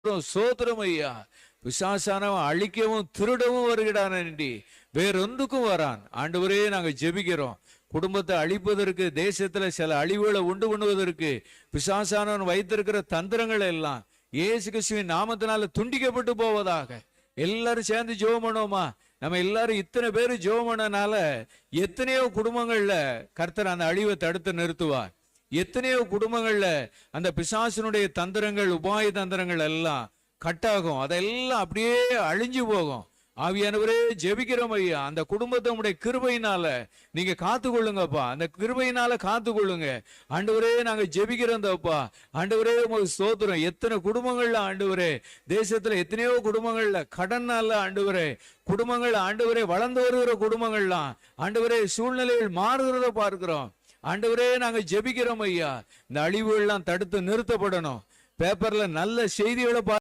சோத்திரம் ஐயா. பிசாசானவன் அழிக்கவும் திருடவும் வருகிறான், வேறொன்றுக்கும் வரான். ஆண்டவரே, நாங்க ஜெபிக்கிறோம். குடும்பத்தை அழிப்பதற்கு, தேசத்துல சில அழிவுகளை உண்டு பண்ணுவதற்கு பிசாசானவன் வைத்திருக்கிற தந்திரங்கள் எல்லாம் இயேசு கிறிஸ்துவின் நாமத்தினால துண்டிக்கப்பட்டு போவதாக. எல்லாரும் சேர்ந்து ஜெபம் பண்ணுவோமா? நம்ம எல்லாரும் இத்தனை பேரு ஜெபம் பண்ணனால எத்தனையோ குடும்பங்கள்ல கர்த்தர் அந்த அழிவை தடுத்து நிறுத்துவார். எத்தனையோ குடும்பங்கள்ல அந்த பிசாசினுடைய தந்திரங்கள், உபாய தந்திரங்கள் எல்லாம் கட்டாகும். அதெல்லாம் அப்படியே அழிஞ்சு போகும். ஆவியானவரே, ஜெபிக்கிறோம் ஐயா, அந்த குடும்பத்தை உடைய கிருபையினால நீங்க காத்து கொள்ளுங்கப்பா. அந்த கிருபையினால காத்து கொள்ளுங்க ஆண்டவரே. நாங்க ஜெபிக்கிறோம் தப்பா. ஆண்டவரே, உங்களுக்கு ஸ்தோத்திரம். எத்தனை குடும்பங்கள்ல ஆண்டவரே, தேசத்துல எத்தனையோ குடும்பங்கள்ல கடனால ஆண்டவரே, குடும்பங்கள் ஆண்டவரே வளர்ந்து வருகிற குடும்பங்கள்லாம் ஆண்டவரே சூழ்நிலைகள் மாறுகிறத பார்க்கிறோம். ஆண்டவரே, நாங்க ஜெபிக்கிறோம் ஐயா, இந்த அழிவுகள்லாம் தடுத்து நிறுத்தப்படணும். பேப்பர்ல நல்ல செய்திகளை